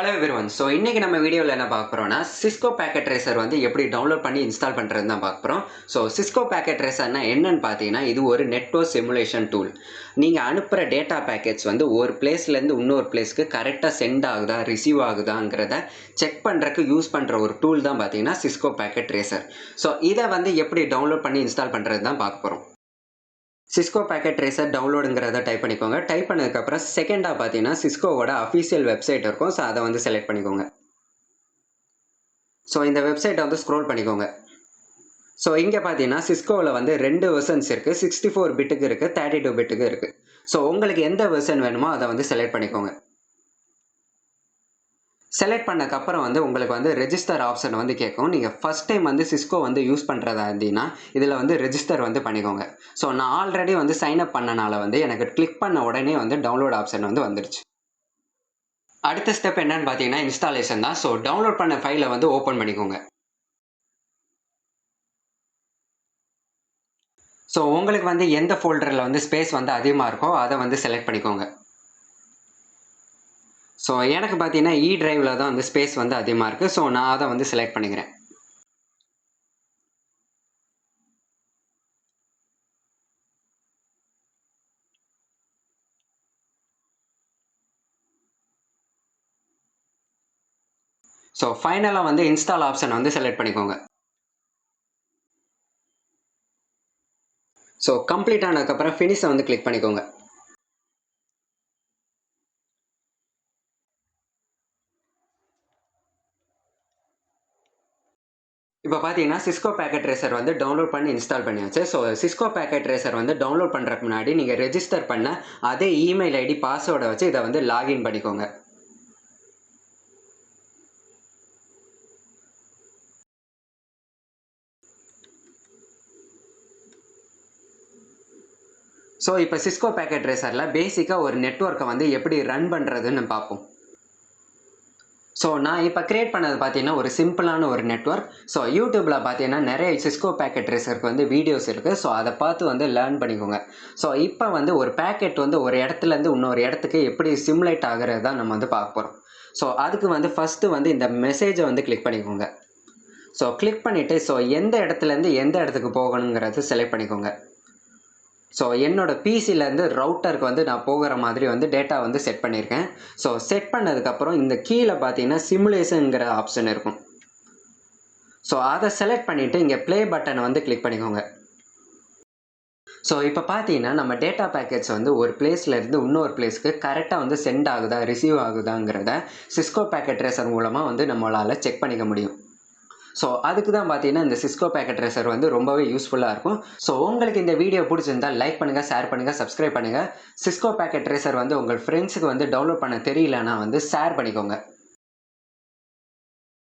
Hello everyone. So இன்னைக்கு நம்ம வீடியோல என்ன பார்க்க போறோம்னா Cisco Packet Tracer வந்து எப்படி டவுன்லோட் பண்ணி இன்ஸ்டால் பண்றதுன்னு தான் பார்க்க போறோம். So Cisco Packet Tracerனா என்னன்னு பார்த்தீங்கன்னா இது ஒரு நெட்வொர்க் சிமுலேஷன் டூல். நீங்க அனுப்புற டேட்டா பேக்கெட்ஸ் வந்து ஒரு பிளேஸ்ல இருந்து இன்னொரு பிளேஸ்க்கு கரெக்ட்டா சென்ட் ஆகுதா ரிசீவ் ஆகுதாங்கறத செக் பண்றதுக்கு யூஸ் பண்ற ஒரு டூல் தான் பார்த்தீங்கன்னா Cisco Packet Tracer. So இத வந்து எப்படி டவுன்லோட் பண்ணி இன்ஸ்டால் பண்றது தான் பார்க்க போறோம். Cisco Packet Tracer டவுன்லோடுங்கிறத டைப் பண்ணிக்கோங்க. டைப் பண்ணதுக்கப்புறம் செகண்டா பார்த்தீங்கன்னா சிஸ்கோவோட அஃபிஷியல் வெப்சைட் இருக்கும். ஸோ அதை வந்து செலக்ட் பண்ணிக்கோங்க. ஸோ இந்த வெப்சைட்டை வந்து ஸ்க்ரோல் பண்ணிக்கோங்க. ஸோ இங்கே பார்த்தீங்கன்னா சிஸ்கோவில் வந்து 2 வெர்ஷன்ஸ் இருக்குது. 64 பிட்டுக்கு இருக்குது, 32 பிட்டுக்கு இருக்குது. ஸோ உங்களுக்கு எந்த வெர்ஷன் வேணுமோ அதை வந்து செலக்ட் பண்ணிக்கோங்க. செலக்ட் பண்ணக்கப்புறம் வந்து உங்களுக்கு வந்து ரெஜிஸ்டர் ஆப்ஷன் வந்து கேட்கும். நீங்கள் ஃபஸ்ட் டைம் வந்து சிஸ்கோ வந்து யூஸ் பண்ணுறதா இருந்தீங்கன்னா இதில் வந்து ரெஜிஸ்டர் வந்து பண்ணிக்கோங்க. ஸோ நான் ஆல்ரெடி வந்து சைன் அப் பண்ணனால வந்து எனக்கு கிளிக் பண்ண உடனே வந்து டவுன்லோட் ஆப்ஷன் வந்து வந்துடுச்சு. அடுத்த ஸ்டெப் என்னன்னு பார்த்தீங்கன்னா இன்ஸ்டாலேஷன் தான். ஸோ டவுன்லோட் பண்ண ஃபைலை வந்து ஓப்பன் பண்ணிக்கோங்க. ஸோ உங்களுக்கு வந்து எந்த ஃபோல்டரில் வந்து ஸ்பேஸ் வந்து அதிகமாக இருக்கோ அதை வந்து செலக்ட் பண்ணிக்கோங்க. ஸோ எனக்கு பார்த்தீங்கன்னா இ டிரைவில் தான் வந்து ஸ்பேஸ் வந்து அதிகமாக இருக்குது. ஸோ நான் அதை வந்து செலக்ட் பண்ணிக்கிறேன். ஸோ ஃபைனலாக வந்து இன்ஸ்டால் ஆப்ஷன் வந்து செலக்ட் பண்ணிக்கோங்க. ஸோ கம்ப்ளீட் ஆனதுக்கப்புறம் ஃபினிஷை வந்து கிளிக் பண்ணிக்கோங்க. இப்போ பார்த்தீங்கன்னா Cisco Packet Tracer வந்து டவுன்லோட் பண்ணி இன்ஸ்டால் பண்ணியாச்சு. ஸோ Cisco Packet Tracer வந்து டவுன்லோட் பண்ணுறதுக்கு முன்னாடி நீங்கள் ரெஜிஸ்டர் பண்ண அதே இமெயில் ஐடி பாஸ்வேர்டை வச்சு இதை வந்து லாகின் பண்ணிக்கோங்க. ஸோ இப்போ Cisco Packet Tracerல பேசிக்காக ஒரு நெட்வொர்க்கை வந்து எப்படி ரன் பண்ணுறதுன்னு பார்ப்போம். ஸோ நான் இப்போ கிரியேட் பண்ணது பார்த்தீங்கன்னா ஒரு சிம்பிளான ஒரு நெட்வொர்க். ஸோ யூடியூப்பில் பார்த்தீங்கன்னா நிறைய Cisco Packet Tracerக்கு வந்து வீடியோஸ் இருக்குது. ஸோ அதை பார்த்து வந்து லேர்ன் பண்ணிக்கோங்க. ஸோ இப்போ வந்து ஒரு பேக்கெட் வந்து ஒரு இடத்துலேருந்து இன்னொரு இடத்துக்கு எப்படி சிமுலேட் ஆகிறது தான் நம்ம வந்து பார்க்க போகிறோம். ஸோ அதுக்கு வந்து ஃபஸ்ட்டு வந்து இந்த மெசேஜை வந்து கிளிக் பண்ணிக்கோங்க. ஸோ கிளிக் பண்ணிவிட்டு ஸோ எந்த இடத்துலேருந்து எந்த இடத்துக்கு போகணுங்கிறது செலக்ட் பண்ணிக்கோங்க. ஸோ என்னோட பிசிலேருந்து ரவுட்டருக்கு வந்து நான் போகிற மாதிரி வந்து டேட்டா வந்து செட் பண்ணியிருக்கேன். ஸோ செட் பண்ணதுக்கப்புறம் இந்த கீழே பார்த்தீங்கன்னா சிமுலேஷனுங்கிற ஆப்ஷன் இருக்கும். ஸோ அதை செலக்ட் பண்ணிவிட்டு இங்கே ப்ளே பட்டனை வந்து கிளிக் பண்ணிக்கோங்க. ஸோ இப்போ பார்த்தீங்கன்னா நம்ம டேட்டா பேக்கெட்ஸ் வந்து ஒரு பிளேஸ்லேருந்து இன்னொரு பிளேஸ்க்கு கரெக்டாக வந்து சென்ட் ஆகுதா ரிசீவ் ஆகுதாங்கிறத Cisco Packet Tracer மூலமாக வந்து நம்மளால் செக் பண்ணிக்க முடியும். ஸோ அதுக்கு தான் பார்த்தீங்கன்னா இந்த Cisco Packet Tracer வந்து ரொம்பவே யூஸ்ஃபுல்லாக இருக்கும். ஸோ உங்களுக்கு இந்த வீடியோ பிடிச்சிருந்தால் லைக் பண்ணுங்கள், ஷேர் பண்ணுங்கள், சப்ஸ்கிரைப் பண்ணுங்கள். Cisco Packet Tracer வந்து உங்கள் ஃப்ரெண்ட்ஸுக்கு வந்து டவுன்லோட் பண்ண தெரியலன்னா வந்து ஷேர் பண்ணிக்கோங்க.